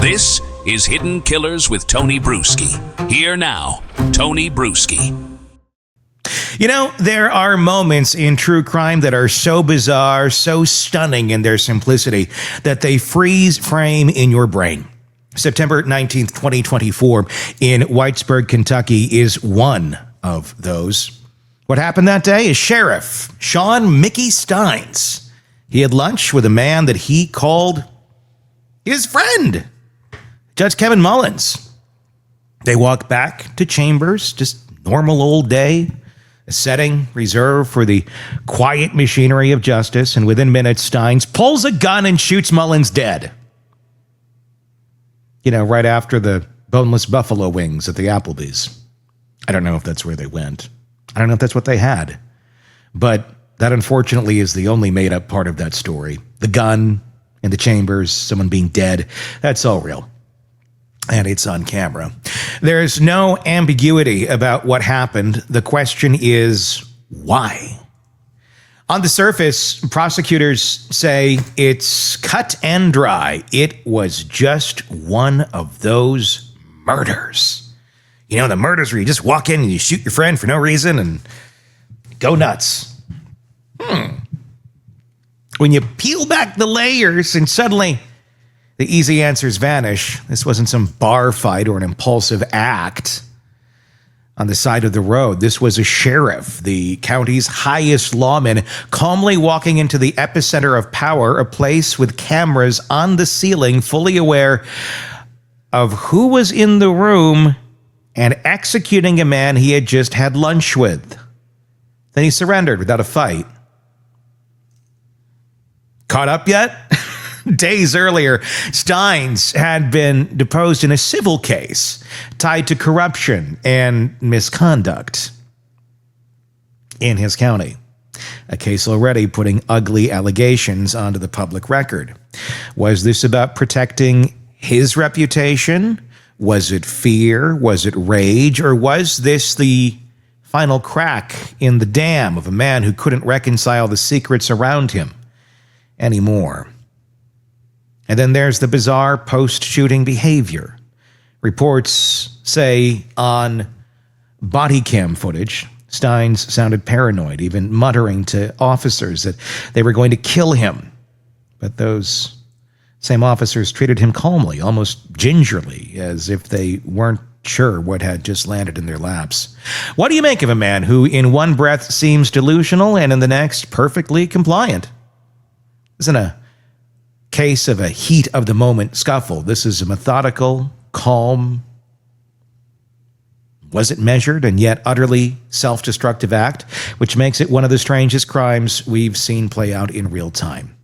This is Hidden Killers with Tony Brueski. Here now, Tony Brueski. You know, there are moments in true crime that are so bizarre, so stunning in their simplicity, that they freeze frame in your brain. September 19th, 2024, in Whitesburg, Kentucky, is one of those. What happened that day is Sheriff Shawn Mickey Stines. He had lunch with a man that he called his friend, Judge Kevin Mullins. They walk back to chambers, just normal old day, a setting reserved for the quiet machinery of justice, and within minutes, Stines pulls a gun and shoots Mullins dead. You know, right after the boneless buffalo wings at the Applebee's. I don't know if that's where they went. I don't know if that's what they had. But that, unfortunately, is the only made-up part of that story. The gun in the chambers, someone being dead, that's all real. And it's on camera. There is no ambiguity about what happened. The question is, why? On the surface, prosecutors say it's cut and dry. It was just one of those murders. You know, the murders where you just walk in and you shoot your friend for no reason and go nuts. When you peel back the layers and suddenly the easy answers vanish. This wasn't some bar fight or an impulsive act on the side of the road. This was a sheriff, the county's highest lawman, calmly walking into the epicenter of power, a place with cameras on the ceiling, fully aware of who was in the room and executing a man he had just had lunch with. Then he surrendered without a fight. Caught up yet? Days earlier, Stines had been deposed in a civil case tied to corruption and misconduct in his county. A case already putting ugly allegations onto the public record. Was this about protecting his reputation? Was it fear? Was it rage? Or was this the final crack in the dam of a man who couldn't reconcile the secrets around him anymore? And then there's the bizarre post-shooting behavior. Reports say on body cam footage, Stines sounded paranoid, even muttering to officers that they were going to kill him. But those same officers treated him calmly, almost gingerly, as if they weren't sure what had just landed in their laps. What do you make of a man who in one breath seems delusional and in the next perfectly compliant? Isn't a case of a heat of the moment scuffle. This is a methodical, calm, was it measured and yet utterly self-destructive act, which makes it one of the strangest crimes we've seen play out in real time.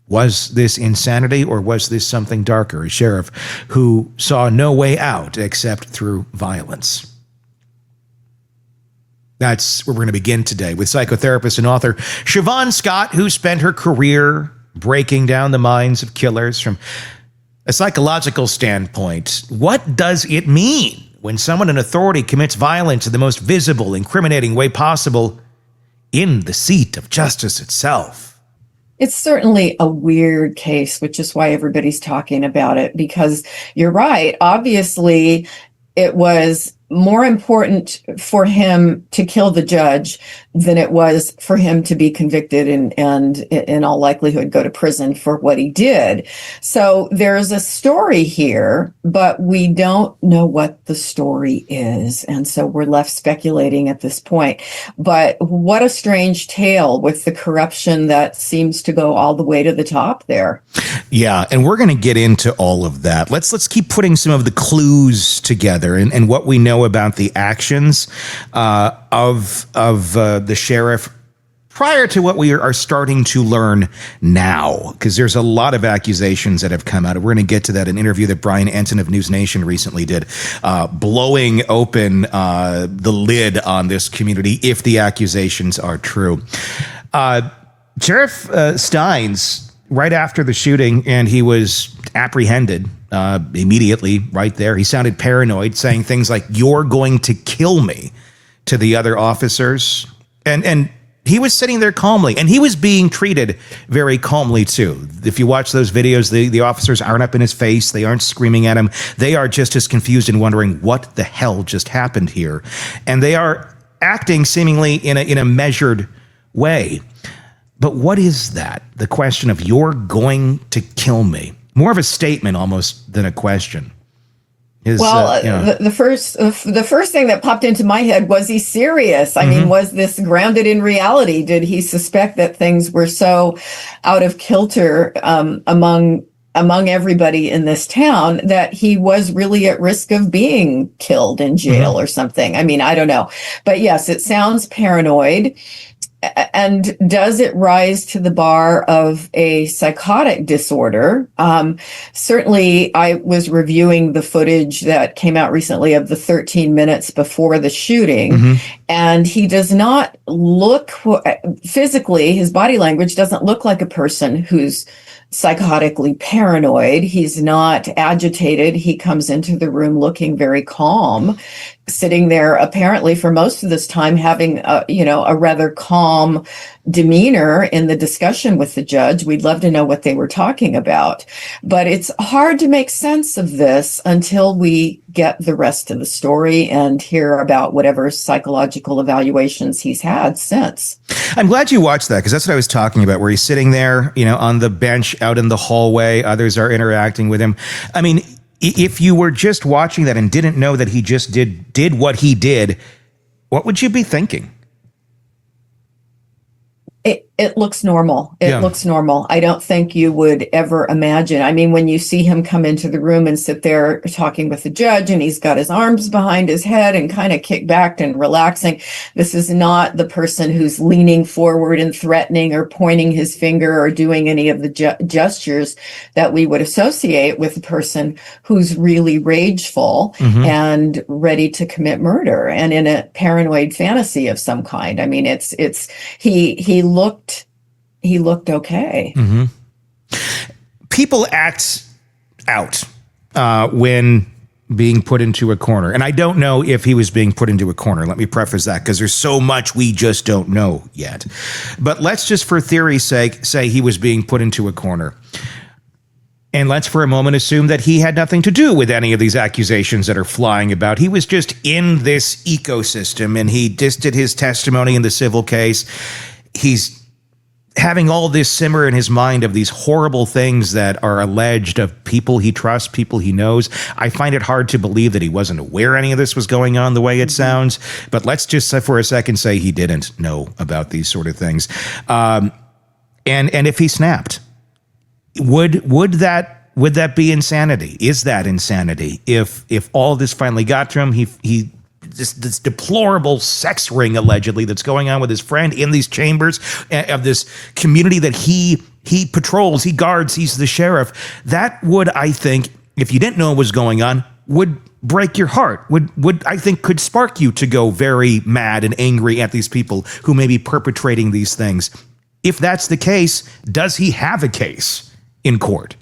Was this insanity or was this something darker? A sheriff who saw no way out except through violence. That's where we're going to begin today with psychotherapist and author Shavaun Scott, who spent her career breaking down the minds of killers from a psychological standpoint. What does it mean when someone in authority commits violence in the most visible, incriminating way possible in the seat of justice itself? It's certainly a weird case, which is why everybody's talking about it, because you're right. Obviously, it was more important for him to kill the judge than it was for him to be convicted and in all likelihood go to prison for what he did. So there's a story here, but we don't know what the story is. And so we're left speculating at this point. But what a strange tale with the corruption that seems to go all the way to the top there. Yeah, and we're going to get into all of that. Let's keep putting some of the clues together and what we know about the actions of the sheriff prior to what we are starting to learn now, because there's a lot of accusations that have come out. We're going to get to that in an interview that Brian Ensign of News Nation recently did, blowing open the lid on this community if the accusations are true. Sheriff Stines, right after the shooting, and he was apprehended immediately right there. He sounded paranoid, saying things like, "You're going to kill me," to the other officers. And He was sitting there calmly, and he was being treated very calmly, too. If you watch those videos, the officers aren't up in his face. They aren't screaming at him. They are just as confused and wondering what the hell just happened here. And they are acting seemingly in a measured way. But what is that? The question of, you're going to kill me. More of a statement almost than a question. The first thing that popped into my head, was he serious? I mean, was this grounded in reality? Did he suspect that things were so out of kilter among everybody in this town that he was really at risk of being killed in jail or something? I mean, I don't know. But yes, it sounds paranoid. And does it rise to the bar of a psychotic disorder? Certainly, I was reviewing the footage that came out recently of the 13 minutes before the shooting, and he does not look physically, his body language doesn't look like a person who's psychotically paranoid. He's not agitated. He comes into the room looking very calm, sitting there apparently for most of this time having a rather calm demeanor in the discussion with the judge. We'd love to know what they were talking about, but it's hard to make sense of this until we get the rest of the story and hear about whatever psychological evaluations he's had since. I'm glad you watched that, because that's what I was talking about, where he's sitting there, on the bench out in the hallway. Others are interacting with him. I mean, if you were just watching that and didn't know that he just did what he did, what would you be thinking? It looks normal. It looks normal. I don't think you would ever imagine. I mean, when you see him come into the room and sit there talking with the judge, and he's got his arms behind his head and kind of kicked back and relaxing, this is not the person who's leaning forward and threatening or pointing his finger or doing any of the gestures that we would associate with a person who's really rageful and ready to commit murder and in a paranoid fantasy of some kind. I mean, he looked okay. People act out when being put into a corner. And I don't know if he was being put into a corner. Let me preface that, because there's so much we just don't know yet. But let's just, for theory's sake, say he was being put into a corner. And let's for a moment assume that he had nothing to do with any of these accusations that are flying about. He was just in this ecosystem, and he just did his testimony in the civil case. He's having all this simmer in his mind of these horrible things that are alleged of people he trusts, people he knows. I find it hard to believe that he wasn't aware any of this was going on the way it sounds. But let's just for a second say he didn't know about these sort of things. And if he snapped, would that be insanity? Is that insanity? If all this finally got to him, he this deplorable sex ring allegedly that's going on with his friend in these chambers of this community that he patrols, he guards, he's the sheriff. That would, I think, if you didn't know what was going on, would break your heart, would I think could spark you to go very mad and angry at these people who may be perpetrating these things. If that's the case, does he have a case in court?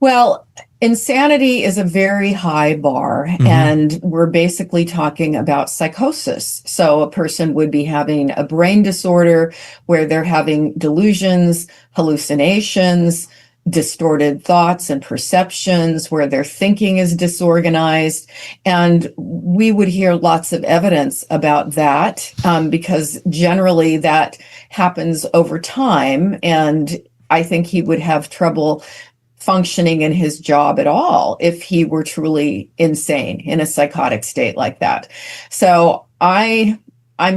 Well, insanity is a very high bar, and we're basically talking about psychosis. So a person would be having a brain disorder where they're having delusions, hallucinations, distorted thoughts and perceptions, where their thinking is disorganized. And we would hear lots of evidence about that because generally that happens over time. And I think he would have trouble functioning in his job at all if he were truly insane in a psychotic state like that. So I'm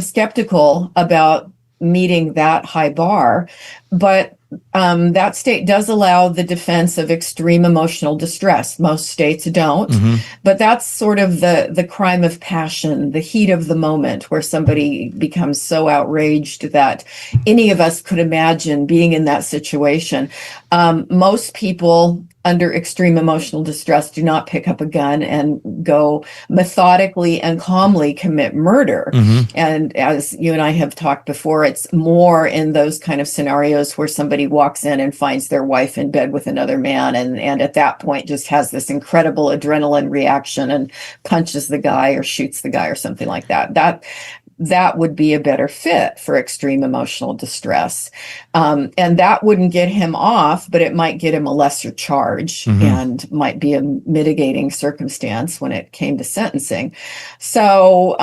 skeptical about meeting that high bar, but that state does allow the defense of extreme emotional distress. Most states don't, but that's sort of the crime of passion, the heat of the moment, where somebody becomes so outraged that any of us could imagine being in that situation. Most people under extreme emotional distress do not pick up a gun and go methodically and calmly commit murder. And as you and I have talked before, it's more in those kind of scenarios where somebody walks in and finds their wife in bed with another man, and at that point just has this incredible adrenaline reaction and punches the guy or shoots the guy or something like that. that would be a better fit for extreme emotional distress. And that wouldn't get him off, but it might get him a lesser charge and might be a mitigating circumstance when it came to sentencing. So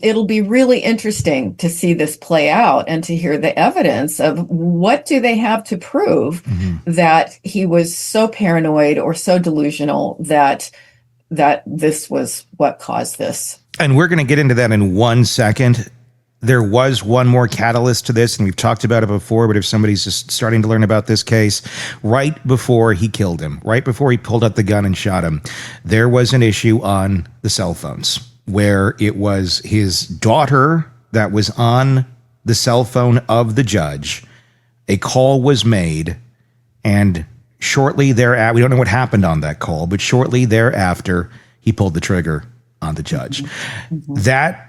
it'll be really interesting to see this play out and to hear the evidence of what do they have to prove that he was so paranoid or so delusional that this was what caused this. And we're going to get into that in 1 second. There was one more catalyst to this, and we've talked about it before, but if somebody's just starting to learn about this case, right before he killed him, right before he pulled out the gun and shot him, there was an issue on the cell phones where it was his daughter that was on the cell phone of the judge. A call was made, and shortly thereafter, we don't know what happened on that call, but shortly thereafter, he pulled the trigger on the judge. That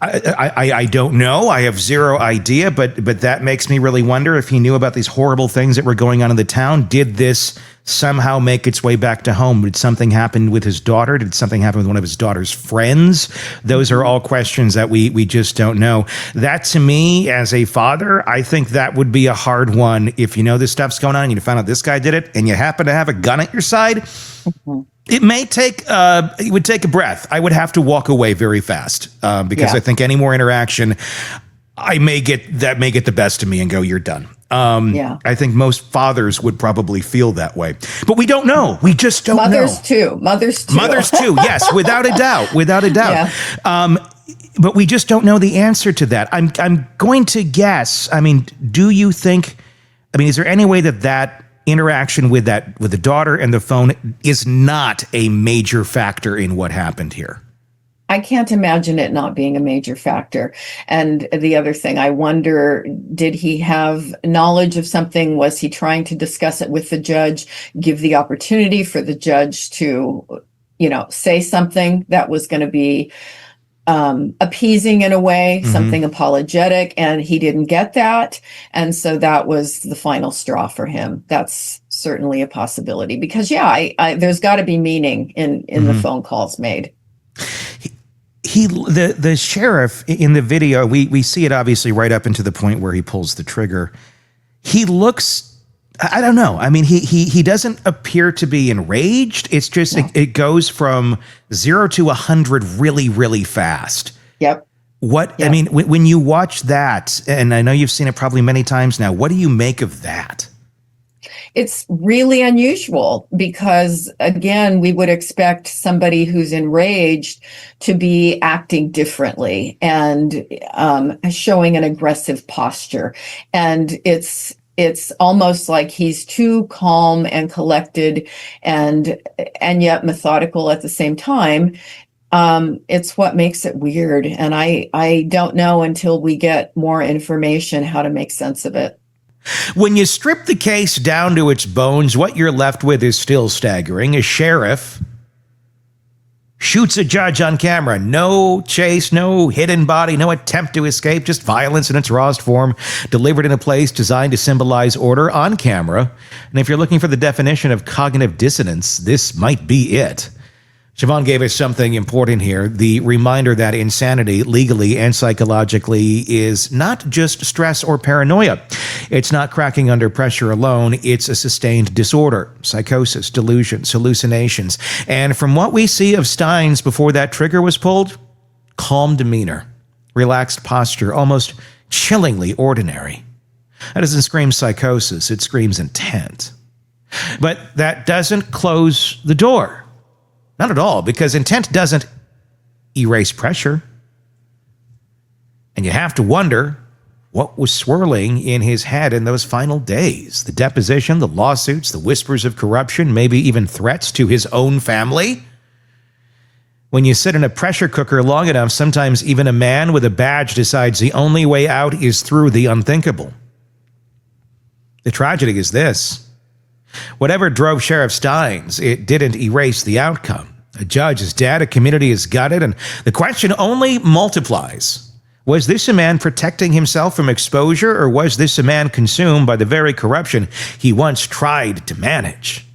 I don't know. I have zero idea, but that makes me really wonder if he knew about these horrible things that were going on in the town. Did this somehow make its way back to home? Did something happen with his daughter? Did something happen with one of his daughter's friends? Those are all questions that we just don't know. That, to me, as a father, I think that would be a hard one. If you know this stuff's going on and you found out this guy did it and you happen to have a gun at your side, it may take, it would take a breath. I would have to walk away very fast because I think any more interaction, may get the best of me and go, you're done. I think most fathers would probably feel that way, but we don't know. We just don't know. Mothers too. Yes, without a doubt. Yeah. But we just don't know the answer to that. I'm going to guess. I mean, do you think? I mean, is there any way that interaction with the daughter and the phone is not a major factor in what happened here? I can't imagine it not being a major factor. And the other thing, I wonder, did he have knowledge of something? Was he trying to discuss it with the judge, give the opportunity for the judge to, say something that was going to be appeasing in a way, something apologetic, and he didn't get that. And so that was the final straw for him. That's certainly a possibility because, there's got to be meaning in the phone calls made. The sheriff in the video, we see it obviously right up into the point where he pulls the trigger. He looks, I don't know. I mean, he doesn't appear to be enraged. It's just, it goes from 0 to 100 really, really fast. Yep. I mean, when you watch that, and I know you've seen it probably many times now, what do you make of that? It's really unusual because, again, we would expect somebody who's enraged to be acting differently and showing an aggressive posture. And it's almost like he's too calm and collected and yet methodical at the same time. It's what makes it weird. And I don't know until we get more information how to make sense of it. When you strip the case down to its bones, what you're left with is still staggering. A sheriff shoots a judge on camera. No chase, no hidden body, no attempt to escape, just violence in its rawest form, delivered in a place designed to symbolize order on camera. And if you're looking for the definition of cognitive dissonance, this might be it. Shavaun gave us something important here, the reminder that insanity, legally and psychologically, is not just stress or paranoia. It's not cracking under pressure alone. It's a sustained disorder, psychosis, delusions, hallucinations. And from what we see of Stines before that trigger was pulled, calm demeanor, relaxed posture, almost chillingly ordinary. That doesn't scream psychosis, it screams intent. But that doesn't close the door. Not at all, because intent doesn't erase pressure. And you have to wonder what was swirling in his head in those final days. The deposition, the lawsuits, the whispers of corruption, maybe even threats to his own family. When you sit in a pressure cooker long enough, sometimes even a man with a badge decides the only way out is through the unthinkable. The tragedy is this. Whatever drove Sheriff Stines, it didn't erase the outcome. A judge is dead, a community is gutted, and the question only multiplies. Was this a man protecting himself from exposure, or was this a man consumed by the very corruption he once tried to manage?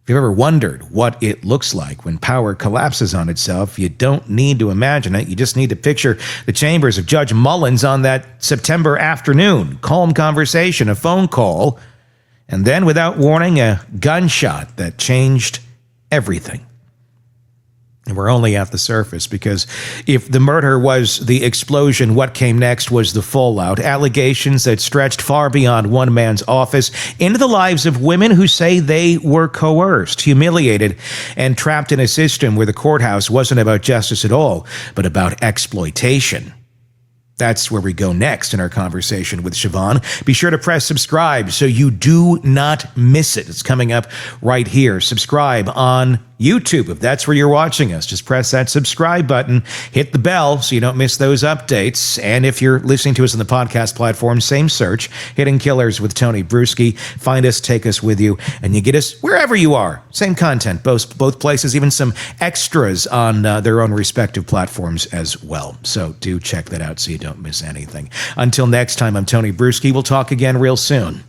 If you've ever wondered what it looks like when power collapses on itself, you don't need to imagine it. You just need to picture the chambers of Judge Mullins on that September afternoon. Calm conversation, a phone call, and then, without warning, a gunshot that changed everything. And we're only at the surface, because if the murder was the explosion, what came next was the fallout. Allegations that stretched far beyond one man's office into the lives of women who say they were coerced, humiliated, and trapped in a system where the courthouse wasn't about justice at all, but about exploitation. That's where we go next in our conversation with Shavaun. Be sure to press subscribe so you do not miss it. It's coming up right here. Subscribe on YouTube. If that's where you're watching us, just press that subscribe button, hit the bell so you don't miss those updates. And if you're listening to us on the podcast platform, same search, Hidden Killers with Tony Brueski. Find us, take us with you, and you get us wherever you are. Same content, both places, even some extras on their own respective platforms as well. So do check that out so you don't miss anything. Until next time, I'm Tony Brueski. We'll talk again real soon.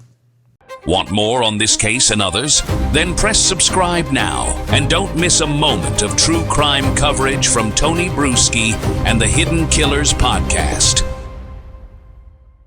Want more on this case and others? Then press subscribe now and don't miss a moment of true crime coverage from Tony Brueski and the Hidden Killers podcast.